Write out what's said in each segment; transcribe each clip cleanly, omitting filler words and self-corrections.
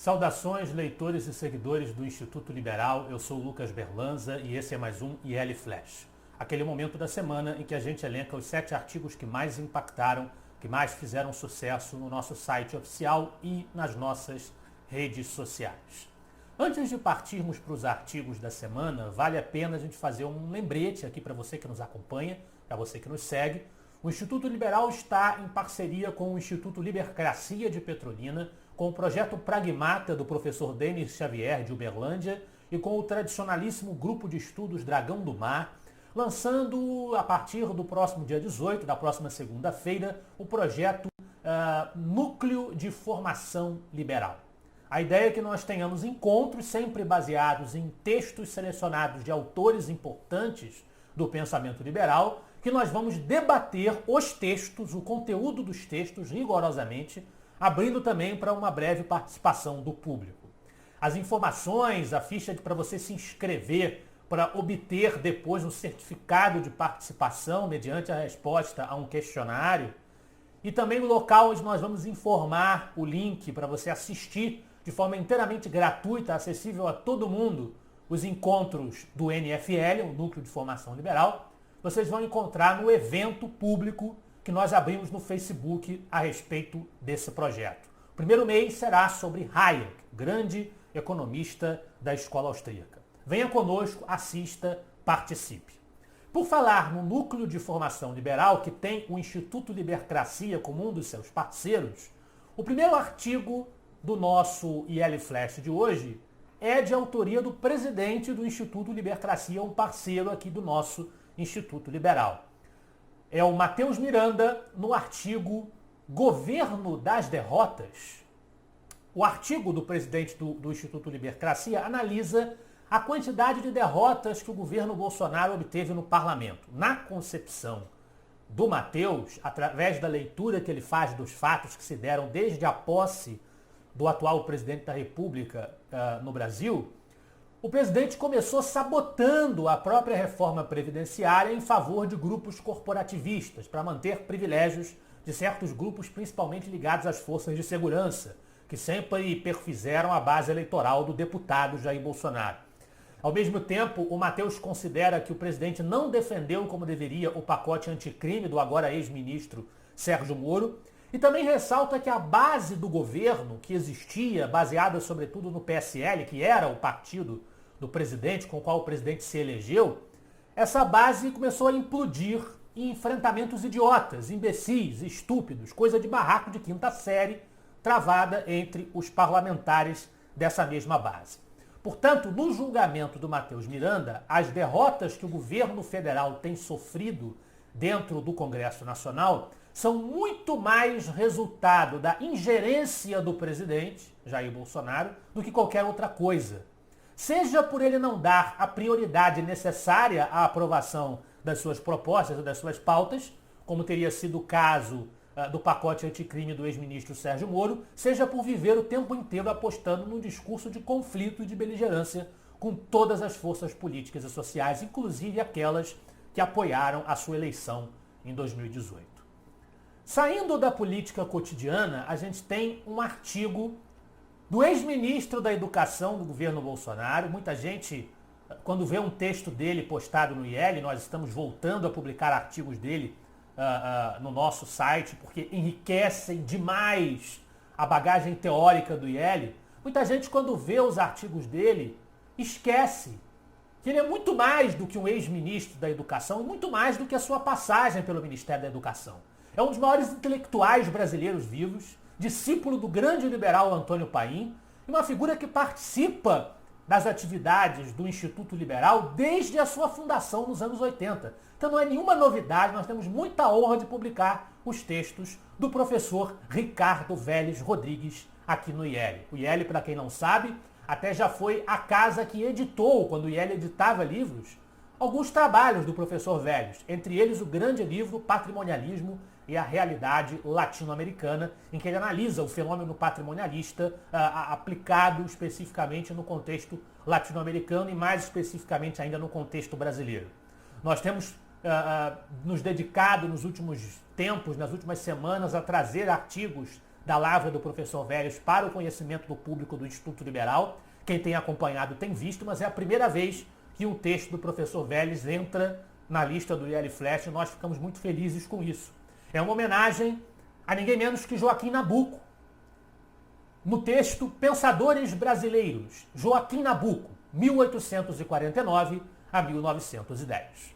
Saudações, leitores e seguidores do Instituto Liberal. Eu sou o Lucas Berlanza e esse é mais um IL Flash. Aquele momento da semana em que a gente elenca os 7 artigos que mais impactaram, que mais fizeram sucesso no nosso site oficial e nas nossas redes sociais. Antes de partirmos para os artigos da semana, vale a pena a gente fazer um lembrete aqui para você que nos acompanha, para você que nos segue. O Instituto Liberal está em parceria com o Instituto Libercracia de Petrolina, com o projeto Pragmata do professor Denis Xavier de Uberlândia e com o tradicionalíssimo Grupo de Estudos Dragão do Mar, lançando a partir do próximo dia 18, da próxima segunda-feira, o projeto Núcleo de Formação Liberal. A ideia é que nós tenhamos encontros sempre baseados em textos selecionados de autores importantes do pensamento liberal, que nós vamos debater os textos, o conteúdo dos textos rigorosamente, abrindo também para uma breve participação do público. As informações, a ficha para você se inscrever para obter depois um certificado de participação mediante a resposta a um questionário, e também o local onde nós vamos informar o link para você assistir de forma inteiramente gratuita, acessível a todo mundo, os encontros do NFL, o Núcleo de Formação Liberal. Vocês vão encontrar no evento público que nós abrimos no Facebook a respeito desse projeto. O primeiro mês será sobre Hayek, grande economista da escola austríaca. Venha conosco, assista, participe. Por falar no Núcleo de Formação Liberal, que tem o Instituto Libercracia como um dos seus parceiros, o primeiro artigo do nosso IL Flash de hoje é de autoria do presidente do Instituto Libercracia, um parceiro aqui do nosso Instituto Liberal. É o Matheus Miranda, no artigo Governo das Derrotas. O artigo do presidente do Instituto Libercracia analisa a quantidade de derrotas que o governo Bolsonaro obteve no parlamento. Na concepção do Matheus, através da leitura que ele faz dos fatos que se deram desde a posse do atual presidente da República no Brasil, o presidente começou sabotando a própria reforma previdenciária em favor de grupos corporativistas, para manter privilégios de certos grupos, principalmente ligados às forças de segurança, que sempre perfizeram a base eleitoral do deputado Jair Bolsonaro. Ao mesmo tempo, o Matheus considera que o presidente não defendeu como deveria o pacote anticrime do agora ex-ministro Sérgio Moro, e também ressalta que a base do governo, que existia, baseada sobretudo no PSL, que era o partido do presidente, com o qual o presidente se elegeu, essa base começou a implodir em enfrentamentos idiotas, imbecis, estúpidos, coisa de barraco de quinta série, travada entre os parlamentares dessa mesma base. Portanto, no julgamento do Matheus Miranda, as derrotas que o governo federal tem sofrido dentro do Congresso Nacional são muito mais resultado da ingerência do presidente, Jair Bolsonaro, do que qualquer outra coisa. Seja por ele não dar a prioridade necessária à aprovação das suas propostas ou das suas pautas, como teria sido o caso do pacote anticrime do ex-ministro Sérgio Moro, seja por viver o tempo inteiro apostando num discurso de conflito e de beligerância com todas as forças políticas e sociais, inclusive aquelas que apoiaram a sua eleição em 2018. Saindo da política cotidiana, a gente tem um artigo do ex-ministro da Educação do governo Bolsonaro. Muita gente, quando vê um texto dele postado no IL, nós estamos voltando a publicar artigos dele no nosso site, porque enriquecem demais a bagagem teórica do IL. Muita gente, quando vê os artigos dele, esquece que ele é muito mais do que um ex-ministro da Educação e muito mais do que a sua passagem pelo Ministério da Educação. É um dos maiores intelectuais brasileiros vivos, discípulo do grande liberal Antônio Paim, e uma figura que participa das atividades do Instituto Liberal desde a sua fundação nos anos 80. Então não é nenhuma novidade, nós temos muita honra de publicar os textos do professor Ricardo Vélez Rodrigues aqui no IL. O IL, para quem não sabe, até já foi a casa que editou, quando o IL editava livros, alguns trabalhos do professor Vélez, entre eles o grande livro Patrimonialismo e a Realidade Latino-Americana, em que ele analisa o fenômeno patrimonialista aplicado especificamente no contexto latino-americano e mais especificamente ainda no contexto brasileiro. Nós temos nos dedicado nos últimos tempos, nas últimas semanas, a trazer artigos da lavra do professor Vélez para o conhecimento do público do Instituto Liberal. Quem tem acompanhado tem visto, mas é a primeira vez que um texto do professor Vélez entra na lista do IL Flash e nós ficamos muito felizes com isso. É uma homenagem a ninguém menos que Joaquim Nabuco. No texto Pensadores Brasileiros, Joaquim Nabuco, 1849 a 1910.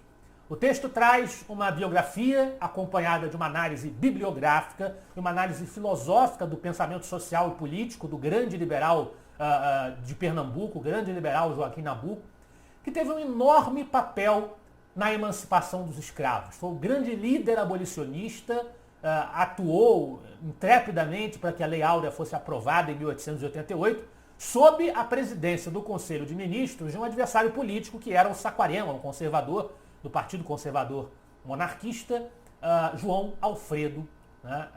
O texto traz uma biografia acompanhada de uma análise bibliográfica e uma análise filosófica do pensamento social e político do grande liberal de Pernambuco, o grande liberal Joaquim Nabuco, que teve um enorme papel na emancipação dos escravos. Foi o grande líder abolicionista, atuou intrepidamente para que a Lei Áurea fosse aprovada em 1888, sob a presidência do Conselho de Ministros de um adversário político que era o Saquarema, um conservador do Partido Conservador Monarquista, João Alfredo, né,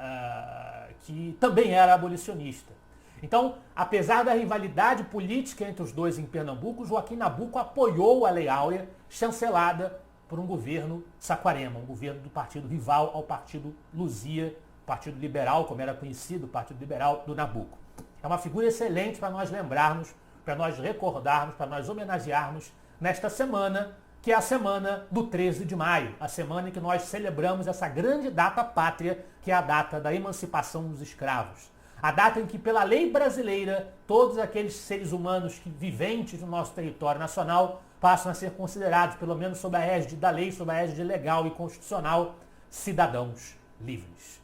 que também era abolicionista. Então, apesar da rivalidade política entre os dois em Pernambuco, Joaquim Nabuco apoiou a Lei Áurea, chancelada por um governo Saquarema, um governo do partido rival ao Partido Luzia, Partido Liberal, como era conhecido, o Partido Liberal do Nabuco. É uma figura excelente para nós lembrarmos, para nós recordarmos, para nós homenagearmos nesta semana, que é a semana do 13 de maio, a semana em que nós celebramos essa grande data pátria, que é a data da emancipação dos escravos. A data em que, pela lei brasileira, todos aqueles seres humanos viventes no nosso território nacional passam a ser considerados, pelo menos sob a égide da lei, sob a égide legal e constitucional, cidadãos livres.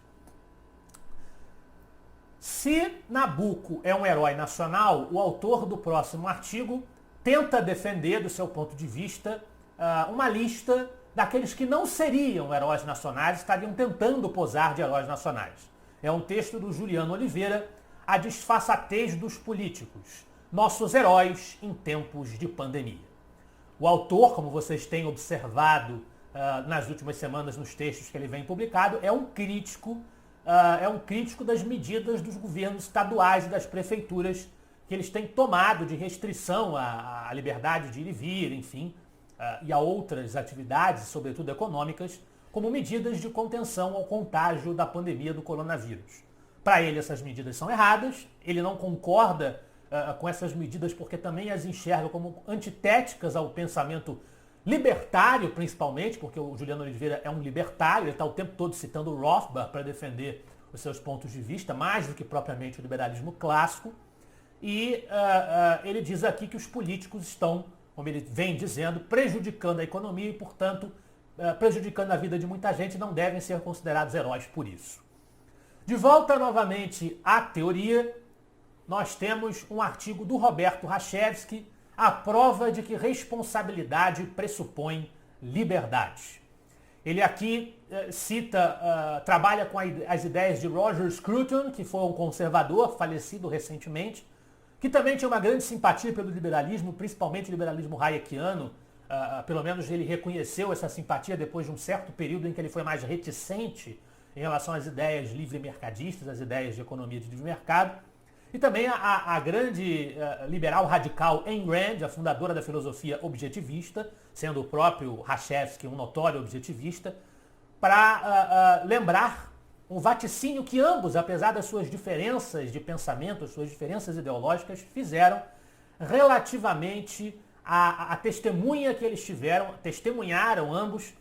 Se Nabuco é um herói nacional, o autor do próximo artigo tenta defender, do seu ponto de vista, uma lista daqueles que não seriam heróis nacionais, estariam tentando posar de heróis nacionais. É um texto do Juliano Oliveira, A Disfarçatez dos Políticos, Nossos Heróis em Tempos de Pandemia. O autor, como vocês têm observado nas últimas semanas nos textos que ele vem publicado, é um crítico das medidas dos governos estaduais e das prefeituras que eles têm tomado de restrição à liberdade de ir e vir, enfim, e a outras atividades, sobretudo econômicas, como medidas de contenção ao contágio da pandemia do coronavírus. Para ele, essas medidas são erradas, ele não concorda com essas medidas porque também as enxerga como antitéticas ao pensamento libertário, principalmente, porque o Juliano Oliveira é um libertário, ele está o tempo todo citando o Rothbard para defender os seus pontos de vista, mais do que propriamente o liberalismo clássico. E ele diz aqui que os políticos estão, como ele vem dizendo, prejudicando a economia e, portanto, prejudicando a vida de muita gente, não devem ser considerados heróis por isso. De volta novamente à teoria, nós temos um artigo do Roberto Rachevsky, A Prova de que Responsabilidade Pressupõe Liberdade. Ele aqui trabalha com as ideias de Roger Scruton, que foi um conservador falecido recentemente, que também tinha uma grande simpatia pelo liberalismo, principalmente o liberalismo hayekiano. Pelo menos ele reconheceu essa simpatia depois de um certo período em que ele foi mais reticente em relação às ideias livre-mercadistas, às ideias de economia de livre mercado. E também a grande liberal radical Ayn Rand, a fundadora da filosofia objetivista, sendo o próprio Rachevsky um notório objetivista, para lembrar um vaticínio que ambos, apesar das suas diferenças de pensamento, suas diferenças ideológicas, fizeram relativamente a testemunha que eles tiveram, testemunharam ambos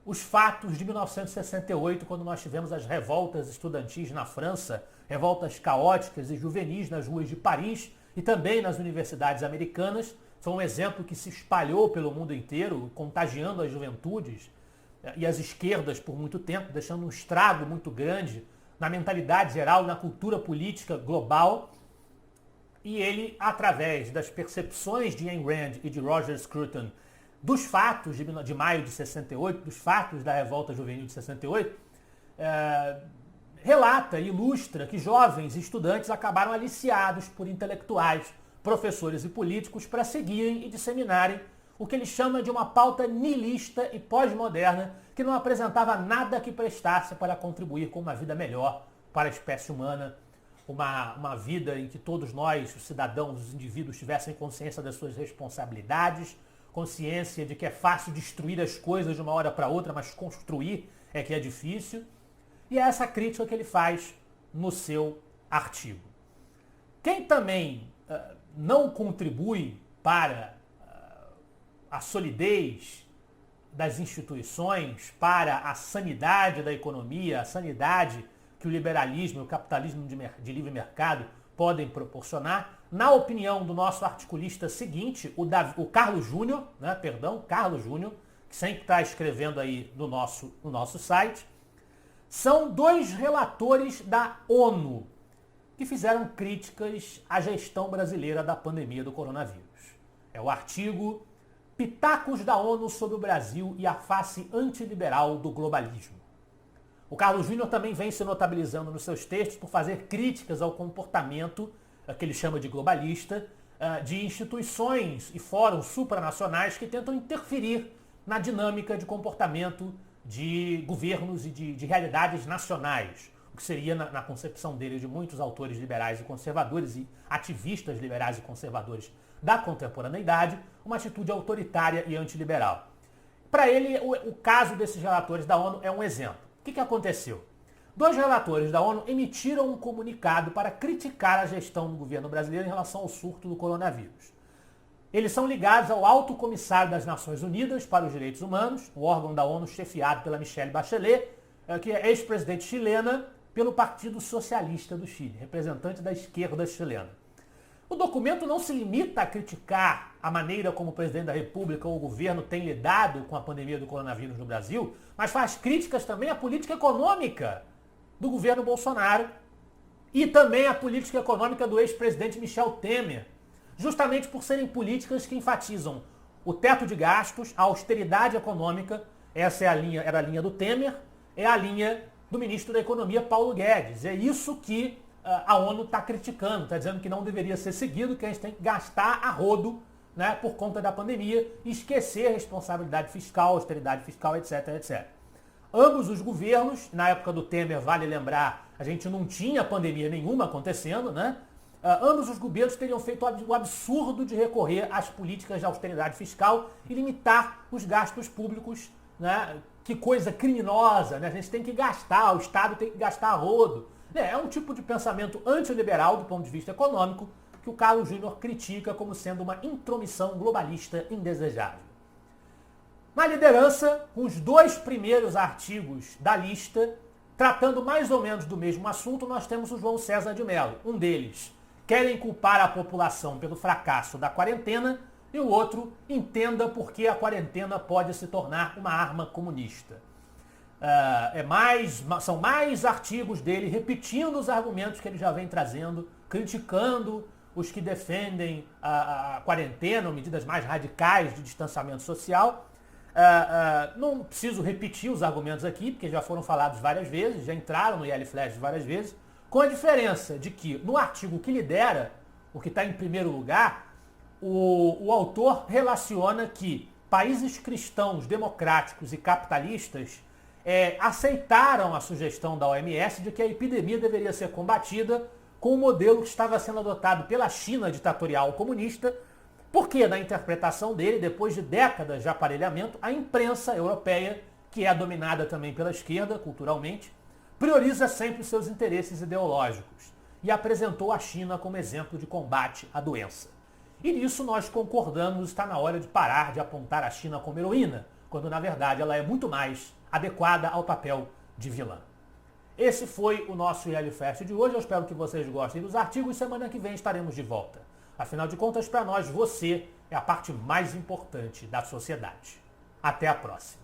os fatos de 1968, quando nós tivemos as revoltas estudantis na França, revoltas caóticas e juvenis nas ruas de Paris e também nas universidades americanas. Foi um exemplo que se espalhou pelo mundo inteiro, contagiando as juventudes e as esquerdas por muito tempo, deixando um estrago muito grande na mentalidade geral, na cultura política global. E ele, através das percepções de Ayn Rand e de Roger Scruton dos fatos de maio de 68, dos fatos da revolta juvenil de 68, relata e ilustra que jovens estudantes acabaram aliciados por intelectuais, professores e políticos para seguirem e disseminarem o que ele chama de uma pauta nihilista e pós-moderna que não apresentava nada que prestasse para contribuir com uma vida melhor para a espécie humana, uma vida em que todos nós, os cidadãos, os indivíduos, tivessem consciência das suas responsabilidades, consciência de que é fácil destruir as coisas de uma hora para outra, mas construir é que é difícil. E é essa crítica que ele faz no seu artigo. Quem também não contribui para a solidez das instituições, para a sanidade da economia, a sanidade que o liberalismo e o capitalismo de livre mercado podem proporcionar, na opinião do nosso articulista seguinte, o Carlos Júnior, Carlos Júnior, que sempre está escrevendo aí no nosso site, são dois relatores da ONU que fizeram críticas à gestão brasileira da pandemia do coronavírus. É o artigo Pitacos da ONU sobre o Brasil e a face antiliberal do globalismo. O Carlos Júnior também vem se notabilizando nos seus textos por fazer críticas ao comportamento, que ele chama de globalista, de instituições e fóruns supranacionais que tentam interferir na dinâmica de comportamento de governos e de realidades nacionais, o que seria, na concepção dele, de muitos autores liberais e conservadores e ativistas liberais e conservadores da contemporaneidade, uma atitude autoritária e antiliberal. Para ele, o caso desses relatores da ONU é um exemplo. O que aconteceu? Dois relatores da ONU emitiram um comunicado para criticar a gestão do governo brasileiro em relação ao surto do coronavírus. Eles são ligados ao Alto Comissário das Nações Unidas para os Direitos Humanos, o órgão da ONU chefiado pela Michelle Bachelet, que é ex-presidente chilena pelo Partido Socialista do Chile, representante da esquerda chilena. O documento não se limita a criticar a maneira como o presidente da República ou o governo tem lidado com a pandemia do coronavírus no Brasil, mas faz críticas também à política econômica do governo Bolsonaro e também à política econômica do ex-presidente Michel Temer, justamente por serem políticas que enfatizam o teto de gastos, a austeridade econômica. Essa era a linha do Temer, é a linha do ministro da Economia, Paulo Guedes. É isso que a ONU está criticando, está dizendo que não deveria ser seguido, que a gente tem que gastar a rodo, né, por conta da pandemia e esquecer a responsabilidade fiscal, austeridade fiscal, etc, etc. Ambos os governos, na época do Temer, vale lembrar, a gente não tinha pandemia nenhuma acontecendo, né? Ambos os governos teriam feito o absurdo de recorrer às políticas de austeridade fiscal e limitar os gastos públicos, né? Que coisa criminosa, né? A gente tem que gastar, o Estado tem que gastar a rodo. É um tipo de pensamento antiliberal do ponto de vista econômico que o Carlos Júnior critica como sendo uma intromissão globalista indesejável. Na liderança, os dois primeiros artigos da lista, tratando mais ou menos do mesmo assunto, nós temos o João César de Mello. Um deles, querem culpar a população pelo fracasso da quarentena, e o outro, entenda por que a quarentena pode se tornar uma arma comunista. São mais artigos dele repetindo os argumentos que ele já vem trazendo, criticando os que defendem a quarentena, ou medidas mais radicais de distanciamento social. Não preciso repetir os argumentos aqui, porque já foram falados várias vezes, já entraram no IL Flash várias vezes, com a diferença de que no artigo que lidera, o que está em primeiro lugar, o autor relaciona que países cristãos, democráticos e capitalistas aceitaram a sugestão da OMS de que a epidemia deveria ser combatida com o modelo que estava sendo adotado pela China ditatorial comunista, porque, na interpretação dele, depois de décadas de aparelhamento, a imprensa europeia, que é dominada também pela esquerda, culturalmente, prioriza sempre os seus interesses ideológicos e apresentou a China como exemplo de combate à doença. E nisso nós concordamos, está na hora de parar de apontar a China como heroína, quando na verdade ela é muito mais adequada ao papel de vilã. Esse foi o nosso IL Fest de hoje, eu espero que vocês gostem dos artigos, semana que vem estaremos de volta. Afinal de contas, para nós, você é a parte mais importante da sociedade. Até a próxima.